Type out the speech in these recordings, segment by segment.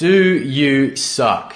Do you suck?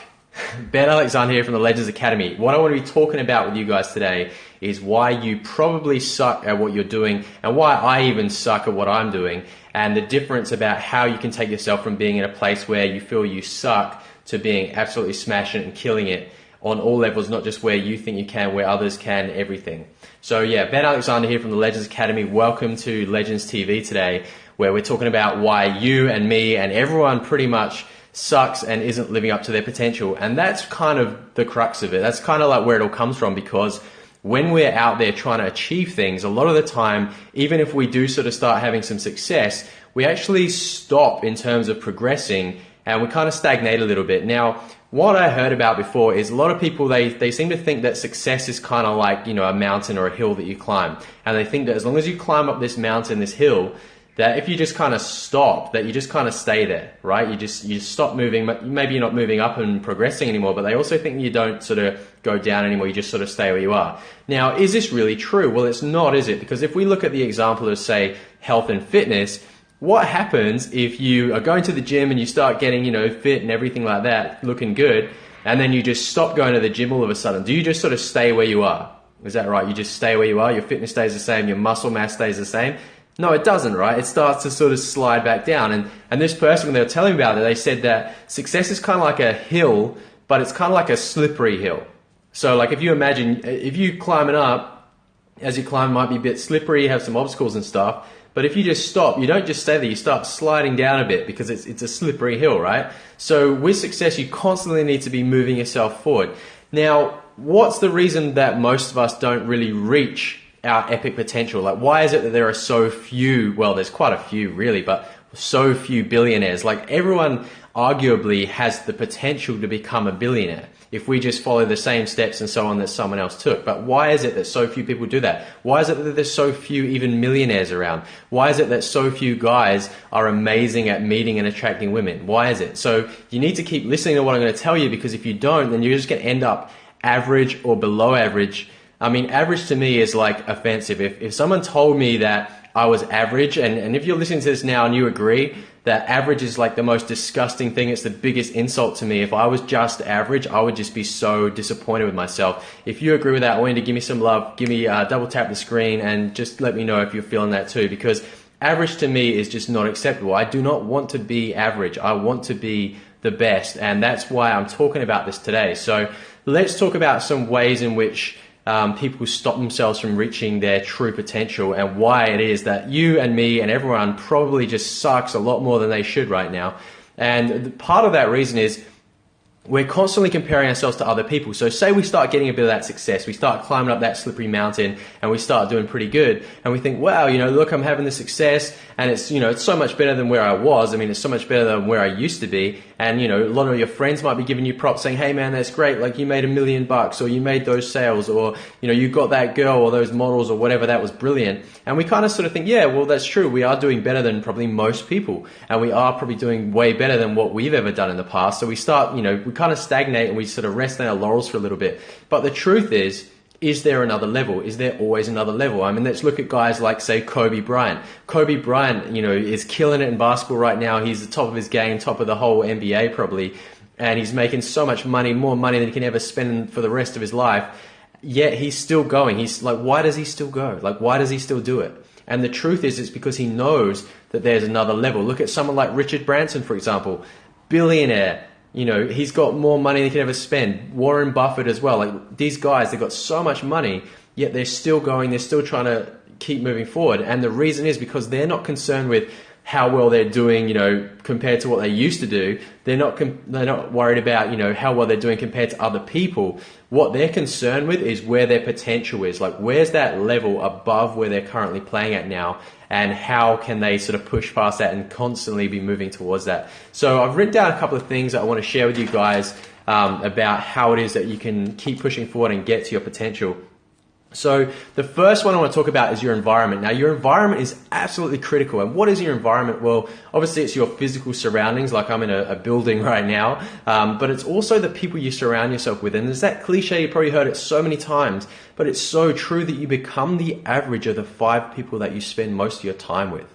Ben Alexander here from the Legends Academy. What I want to be talking about with you guys today is why you probably suck at what you're doing and why I even suck at what I'm doing, and the difference about how you can take yourself from being in a place where you feel you suck to being absolutely smashing it and killing it on all levels, not just where you think you can, where others can, everything. So yeah, Ben Alexander here from the Legends Academy. Welcome to Legends TV today, where we're talking about why you and me and everyone pretty much sucks and isn't living up to their potential. And that's kind of the crux of it. That's kind of like where it all comes from, because when we're out there trying to achieve things, a lot of the time, even if we do sort of start having some success, we actually stop in terms of progressing and we kind of stagnate a little bit. Now, what I heard about before is a lot of people, they seem to think that success is kind of like, a mountain or a hill that you climb. And they think that as long as you climb up this mountain, this hill, that if you just kind of stop, that you just kind of stay there, right? You just stop moving. Maybe you're not moving up and progressing anymore, but they also think you don't sort of go down anymore. You just sort of stay where you are. Now, is this really true? Well, it's not, is it? Because if we look at the example of, say, health and fitness, what happens if you are going to the gym and you start getting, fit and everything like that, looking good, and then you just stop going to the gym all of a sudden? Do you just sort of stay where you are? Is that right? You just stay where you are, your fitness stays the same, your muscle mass stays the same? No, it doesn't, right? It starts to sort of slide back down. And this person, when they were telling me about it, they said that success is kind of like a hill, but it's kind of like a slippery hill. So like if you imagine, if you climbing up, as you climb, it might be a bit slippery, have some obstacles and stuff. But if you just stop, you don't just stay there, you start sliding down a bit because it's a slippery hill, right? So with success, you constantly need to be moving yourself forward. Now, what's the reason that most of us don't really reach our epic potential? Like, why is it that there are so few, well, there's quite a few really, but so few billionaires? Like, everyone arguably has the potential to become a billionaire if we just follow the same steps and so on that someone else took. But why is it that so few people do that? Why is it that there's so few even millionaires around? Why is it that so few guys are amazing at meeting and attracting women? Why is it? So you need to keep listening to what I'm going to tell you, because if you don't, then you're just going to end up average or below average. I mean, average to me is like offensive. If someone told me that I was average, and if you're listening to this now and you agree that average is like the most disgusting thing, it's the biggest insult to me. If I was just average, I would just be so disappointed with myself. If you agree with that, I want you to give me some love, give me double tap the screen and just let me know if you're feeling that too, because average to me is just not acceptable. I do not want to be average. I want to be the best, and that's why I'm talking about this today. So let's talk about some ways in which people stop themselves from reaching their true potential, and why it is that you and me and everyone probably just sucks a lot more than they should right now. And part of that reason is we're constantly comparing ourselves to other people. So say we start getting a bit of that success, we start climbing up that slippery mountain and we start doing pretty good, and we think, wow, look, I'm having this success and it's, it's so much better than where I was. I mean, it's so much better than where I used to be. And, a lot of your friends might be giving you props saying, hey man, that's great. Like, you made $1 million, or you made those sales, or, you got that girl or those models or whatever. That was brilliant. And we kind of sort of think, yeah, well, that's true. We are doing better than probably most people. And we are probably doing way better than what we've ever done in the past. So we start, we kind of stagnate and we sort of rest on our laurels for a little bit. But the truth is there another level? Is there always another level? I mean, let's look at guys like, say, Kobe Bryant. Kobe Bryant, is killing it in basketball right now. He's the top of his game, top of the whole NBA probably. And he's making so much money, more money than he can ever spend for the rest of his life. Yet he's still going. He's like, why does he still go? Like, why does he still do it? And the truth is, it's because he knows that there's another level. Look at someone like Richard Branson, for example. Billionaire. He's got more money than he can ever spend. Warren Buffett as well. Like, these guys, they've got so much money, yet they're still going, they're still trying to keep moving forward. And the reason is because they're not concerned with how well they're doing, compared to what they used to do. They're not worried about, how well they're doing compared to other people. What they're concerned with is where their potential is. Like, where's that level above where they're currently playing at now? And how can they sort of push past that and constantly be moving towards that? So I've written down a couple of things that I want to share with you guys about how it is that you can keep pushing forward and get to your potential. So the first one I want to talk about is your environment. Now, your environment is absolutely critical. And what is your environment? Well, obviously it's your physical surroundings, like I'm in a building right now, but it's also the people you surround yourself with. And there's that cliche, you probably heard it so many times, but it's so true that you become the average of the 5 people that you spend most of your time with.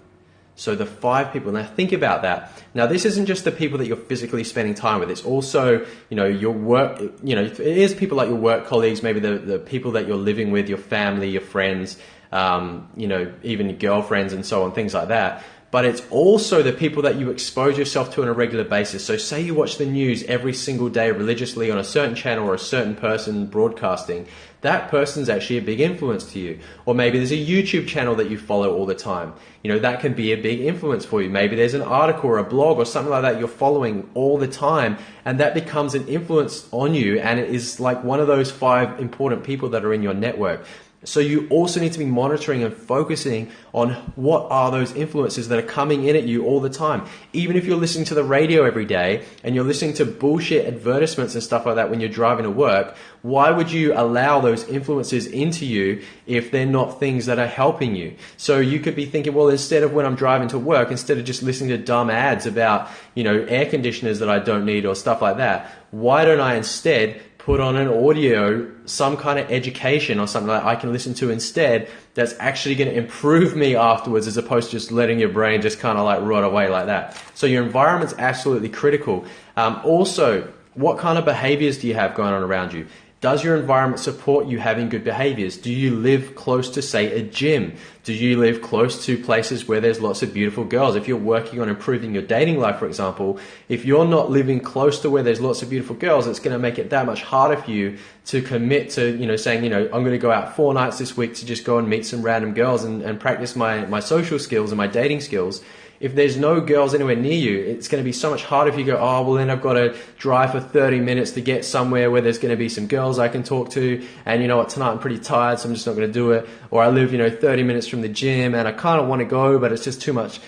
So the 5 people, now think about that. Now this isn't just the people that you're physically spending time with, it's also, your work, it is people like your work colleagues, maybe the people that you're living with, your family, your friends, even your girlfriends and so on, things like that. But it's also the people that you expose yourself to on a regular basis. So say you watch the news every single day religiously on a certain channel or a certain person broadcasting, that person's actually a big influence to you. Or maybe there's a YouTube channel that you follow all the time. That can be a big influence for you. Maybe there's an article or a blog or something like that you're following all the time, and that becomes an influence on you, and it is like one of those 5 important people that are in your network. So you also need to be monitoring and focusing on what are those influences that are coming in at you all the time. Even if you're listening to the radio every day and you're listening to bullshit advertisements and stuff like that when you're driving to work, why would you allow those influences into you if they're not things that are helping you? So you could be thinking, well, instead of when I'm driving to work, instead of just listening to dumb ads about, air conditioners that I don't need or stuff like that, why don't I instead put on an audio, some kind of education or something that I can listen to instead that's actually going to improve me afterwards, as opposed to just letting your brain just kind of like rot away like that. So your environment's absolutely critical. Also, what kind of behaviors do you have going on around you? Does your environment support you having good behaviors? Do you live close to, say, a gym? Do you live close to places where there's lots of beautiful girls? If you're working on improving your dating life, for example, if you're not living close to where there's lots of beautiful girls, it's going to make it that much harder for you to commit to, saying, I'm going to go out 4 nights this week to just go and meet some random girls and practice my social skills and my dating skills. If there's no girls anywhere near you, it's going to be so much harder if you go, oh, well, then I've got to drive for 30 minutes to get somewhere where there's going to be some girls I can talk to. And you know what, tonight I'm pretty tired, so I'm just not going to do it. Or I live, 30 minutes from the gym and I kind of want to go, but it's just too much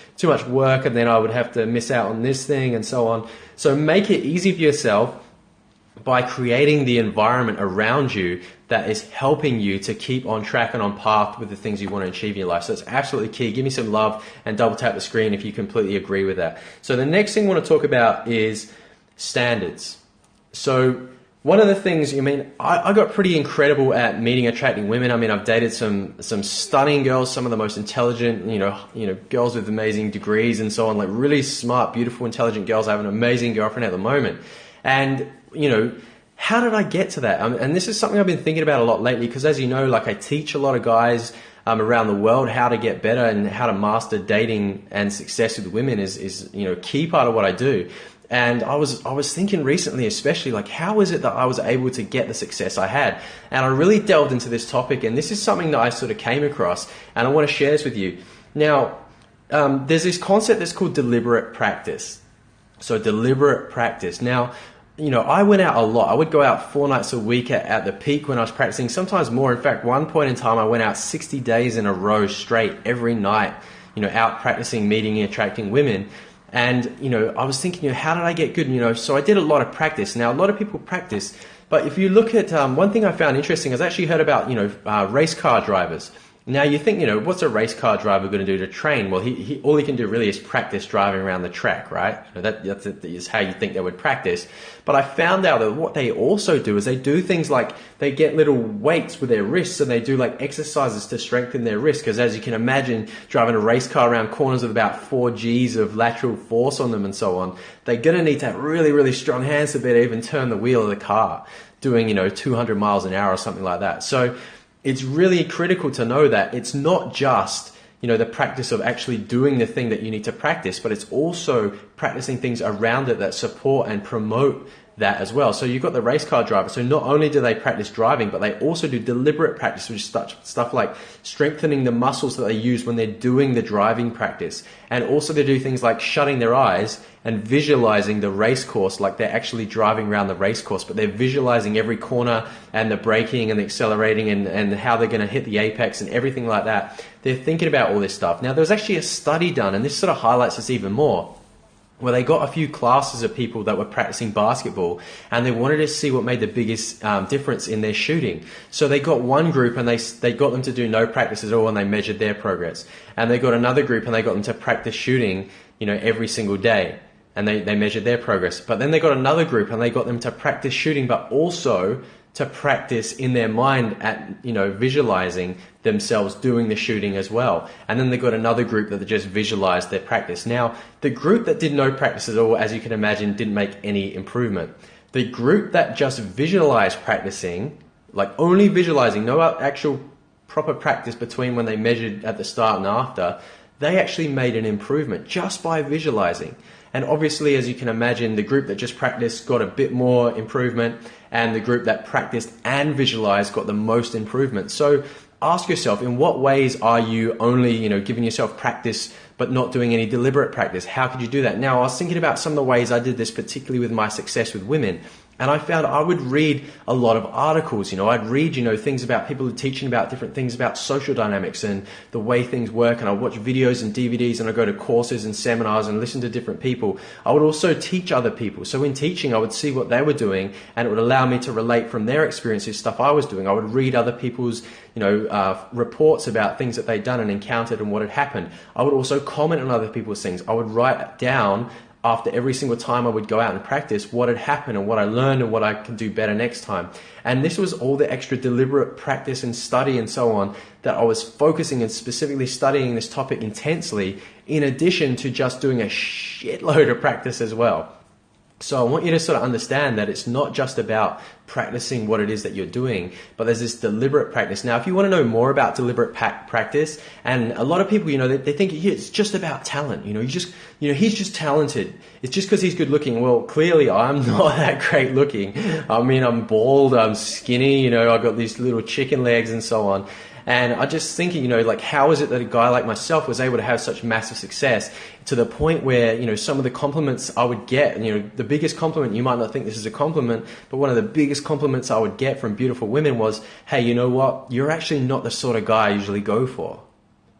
work. And then I would have to miss out on this thing and so on. So make it easy for yourself by creating the environment around you that is helping you to keep on track and on path with the things you want to achieve in your life. So it's absolutely key. Give me some love and double tap the screen if you completely agree with that. So the next thing I want to talk about is standards. So one of the things, I got pretty incredible at meeting, attracting women. I've dated some stunning girls, some of the most intelligent, girls with amazing degrees and so on, like really smart, beautiful, intelligent girls. I have an amazing girlfriend at the moment. And, how did I get to that? And this is something I've been thinking about a lot lately, because as you know, like I teach a lot of guys around the world how to get better and how to master dating and success with women is a key part of what I do. And I was thinking recently, especially, like, how is it that I was able to get the success I had? And I really delved into this topic, and this is something that I sort of came across, and I want to share this with you. Now, there's this concept that's called deliberate practice. So deliberate practice. Now, I went out a lot. I would go out 4 nights a week at the peak when I was practicing, sometimes more. In fact, one point in time, I went out 60 days in a row straight every night, out practicing, meeting and attracting women. And, I was thinking, how did I get good? So I did a lot of practice. Now, a lot of people practice, but if you look at one thing I found interesting is I actually heard about, race car drivers. Now you think, what's a race car driver going to do to train? Well, he all he can do really is practice driving around the track, right? That is how you think they would practice. But I found out that what they also do is they do things like they get little weights with their wrists and they do like exercises to strengthen their wrists. Because as you can imagine, driving a race car around corners with about 4 Gs of lateral force on them and so on, they're going to need to have really, really strong hands to be able to even turn the wheel of the car doing, 200 miles an hour or something like that. So it's really critical to know that it's not just, the practice of actually doing the thing that you need to practice, but it's also practicing things around it that support and promote that as well. So you've got the race car driver. So not only do they practice driving, but they also do deliberate practice, which is stuff like strengthening the muscles that they use when they're doing the driving practice. And also they do things like shutting their eyes and visualizing the race course, like they're actually driving around the race course, but they're visualizing every corner and the braking and the accelerating and how they're going to hit the apex and everything like that. They're thinking about all this stuff. Now, there was actually a study done, and this sort of highlights this even more, where they got a few classes of people that were practicing basketball and they wanted to see what made the biggest difference in their shooting. So they got one group and they got them to do no practice at all and they measured their progress. And they got another group and they got them to practice shooting, every single day. And they measured their progress. But then they got another group and they got them to practice shooting, but also to practice in their mind at, visualizing themselves doing the shooting as well. And then they got another group that just visualized their practice. Now, the group that did no practice at all, as you can imagine, didn't make any improvement. The group that just visualized practicing, like only visualizing, no actual proper practice between when they measured at the start and after, they actually made an improvement just by visualizing. And obviously, as you can imagine, the group that just practiced got a bit more improvement, and the group that practiced and visualized got the most improvement. So ask yourself, in what ways are you only, giving yourself practice but not doing any deliberate practice? How could you do that? Now, I was thinking about some of the ways I did this, particularly with my success with women. And I found I would read a lot of articles, I'd read, things about people teaching about different things about social dynamics and the way things work. And I watch videos and DVDs, and I go to courses and seminars and listen to different people. I would also teach other people. So in teaching, I would see what they were doing, and it would allow me to relate from their experiences, stuff I was doing. I would read other people's, reports about things that they'd done and encountered and what had happened. I would also comment on other people's things. I would write down after every single time I would go out and practice what had happened and what I learned and what I can do better next time. And this was all the extra deliberate practice and study and so on that I was focusing and specifically studying this topic intensely, in addition to just doing a shitload of practice as well. So I want you to sort of understand that it's not just about practicing what it is that you're doing, but there's this deliberate practice. Now, if you want to know more about deliberate practice, and a lot of people, they think it's just about talent. He's just talented. It's just because he's good looking. Well, clearly I'm not that great looking. I mean, I'm bald, I'm skinny, I've got these little chicken legs and so on. And I just thinking, how is it that a guy like myself was able to have such massive success to the point where, some of the compliments I would get, the biggest compliment, you might not think this is a compliment, but one of the biggest compliments I would get from beautiful women was, hey, you know what? You're actually not the sort of guy I usually go for.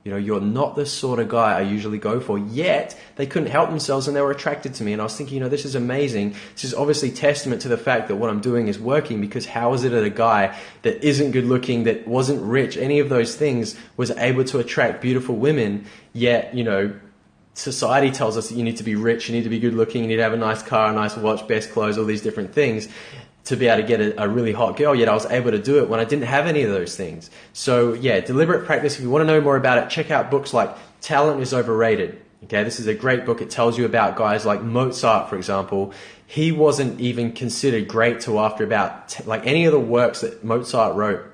You're not the sort of guy I usually go for. Yet they couldn't help themselves and they were attracted to me. And I was thinking, this is amazing. This is obviously testament to the fact that what I'm doing is working, because how is it that a guy that isn't good looking, that wasn't rich, any of those things, was able to attract beautiful women? Yet, society tells us that you need to be rich, you need to be good looking, you need to have a nice car, a nice watch, best clothes, all these different things to be able to get a really hot girl, yet I was able to do it when I didn't have any of those things. So yeah, deliberate practice. If you want to know more about it, check out books like Talent is Overrated. Okay, this is a great book. It tells you about guys like Mozart, for example. He wasn't even considered great till after about, any of the works that Mozart wrote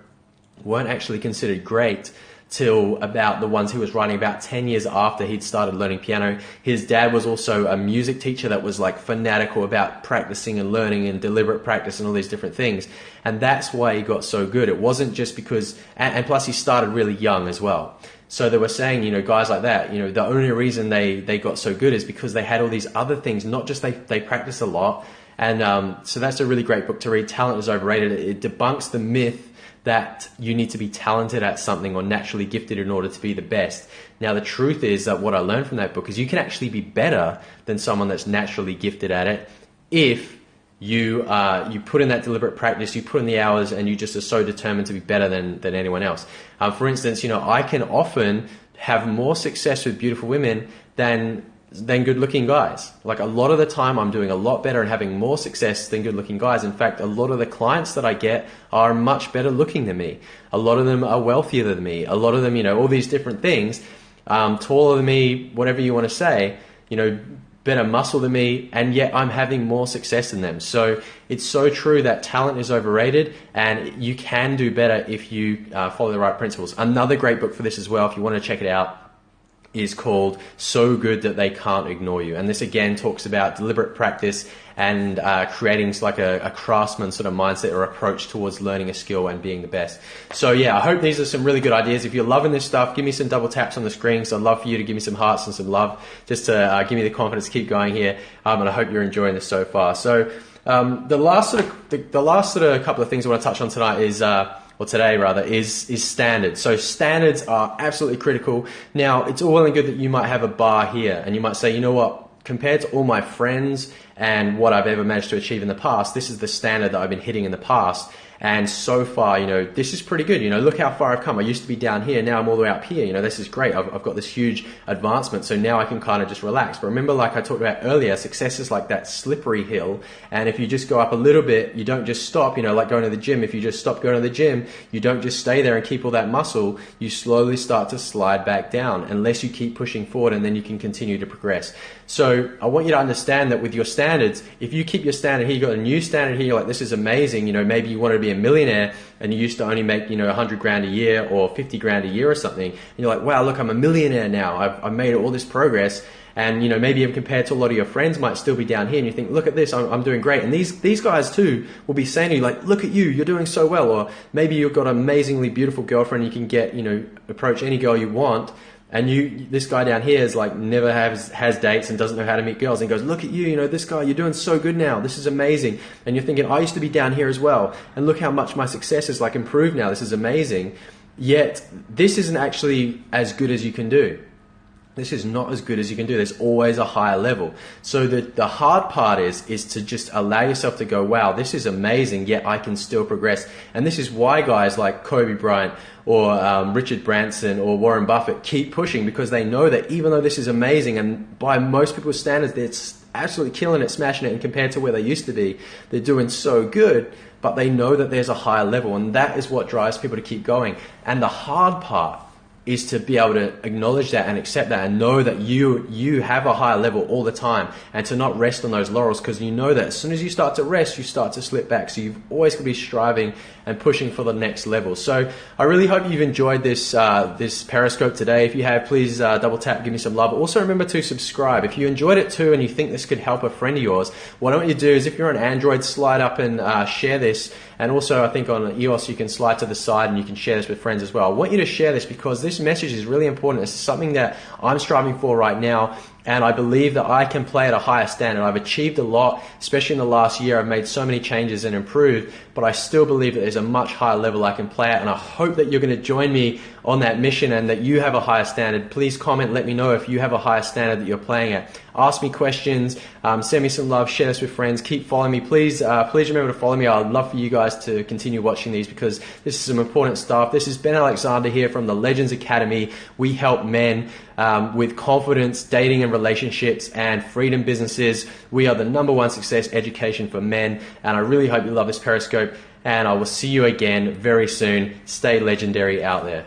weren't actually considered great till about the ones he was writing about 10 years after he'd started learning piano. His dad was also a music teacher that was fanatical about practicing and learning and deliberate practice and all these different things. And that's why he got so good. It wasn't just because, and plus he started really young as well. So they were saying, guys like that, the only reason they got so good is because they had all these other things, not just they practiced a lot. And so that's a really great book to read. Talent is Overrated. It debunks the myth that you need to be talented at something or naturally gifted in order to be the best. Now, the truth is that what I learned from that book is you can actually be better than someone that's naturally gifted at it if you put in that deliberate practice, you put in the hours, and you just are so determined to be better than anyone else. For instance, I can often have more success with beautiful women than good-looking guys. A lot of the time I'm doing a lot better and having more success than good-looking guys. In fact, a lot of the clients that I get are much better looking than me. A lot of them are wealthier than me. A lot of them, all these different things, taller than me, whatever you want to say, better muscle than me, and yet I'm having more success than them. So it's so true that talent is overrated, and you can do better if you follow the right principles. Another great book for this as well, if you want to check it out, is called So Good That They Can't Ignore You. And this again talks about deliberate practice and creating a craftsman sort of mindset or approach towards learning a skill and being the best. So yeah, I hope these are some really good ideas. If you're loving this stuff, give me some double taps on the screen, because I'd love for you to give me some hearts and some love, just to give me the confidence to keep going here. And I hope you're enjoying this so far. So the last sort of couple of things I want to touch on tonight is is standards. So standards are absolutely critical. Now, it's all well and good that you might have a bar here and you might say, you know what, compared to all my friends and what I've ever managed to achieve in the past, this is the standard that I've been hitting in the past. And so far, this is pretty good. Look how far I've come. I used to be down here. Now I'm all the way up here. This is great. I've got this huge advancement. So now I can kind of just relax. But remember, like I talked about earlier, success is like that slippery hill. And if you just go up a little bit, you don't just stop, like going to the gym. If you just stop going to the gym, you don't just stay there and keep all that muscle. You slowly start to slide back down unless you keep pushing forward, and then you can continue to progress. So I want you to understand that with your standards, if you keep your standard here, you've got a new standard here, you're like, this is amazing. Maybe you want to be a millionaire and you used to only make, 100 grand a year or 50 grand a year or something. And you're like, wow, look, I'm a millionaire now. I've made all this progress. And, maybe even compared to a lot of your friends might still be down here, and you think, look at this, I'm doing great. And these guys too will be saying to you, like, look at you, you're doing so well. Or maybe you've got an amazingly beautiful girlfriend, you can get, approach any girl you want. And this guy down here is like never has dates and doesn't know how to meet girls, and goes, look at you, this guy, you're doing so good now. This is amazing. And you're thinking, I used to be down here as well, and look how much my success is like improved now. This is amazing. Yet this isn't actually as good as you can do. This is not as good as you can do. There's always a higher level. So the hard part is to just allow yourself to go, wow, this is amazing, yet I can still progress. And this is why guys like Kobe Bryant or Richard Branson or Warren Buffett keep pushing, because they know that even though this is amazing, and by most people's standards, it's absolutely killing it, smashing it, and compared to where they used to be, they're doing so good, but they know that there's a higher level, and that is what drives people to keep going. And the hard part is to be able to acknowledge that and accept that and know that you have a higher level all the time, and to not rest on those laurels, because you know that as soon as you start to rest, you start to slip back. So you've always got to be striving and pushing for the next level. So I really hope you've enjoyed this Periscope today. If you have, please double tap, give me some love. Also remember to subscribe. If you enjoyed it too and you think this could help a friend of yours, what I want you to do is, if you're on Android, slide up and share this. And also I think on EOS you can slide to the side and you can share this with friends as well. I want you to share this because this message is really important. It's something that I'm striving for right now, and I believe that I can play at a higher standard. I've achieved a lot, especially in the last year. I've made so many changes and improved, but I still believe that there's a much higher level I can play at, and I hope that you're going to join me on that mission and that you have a higher standard. Please comment, let me know if you have a higher standard that you're playing at. Ask me questions, send me some love, share this with friends, keep following me. Please remember to follow me. I'd love for you guys to continue watching these, because this is some important stuff. This is Ben Alexander here from the Legends Academy. We help men with confidence, dating and relationships, and freedom businesses. We are the #1 success education for men, and I really hope you love this Periscope, and I will see you again very soon. Stay legendary out there.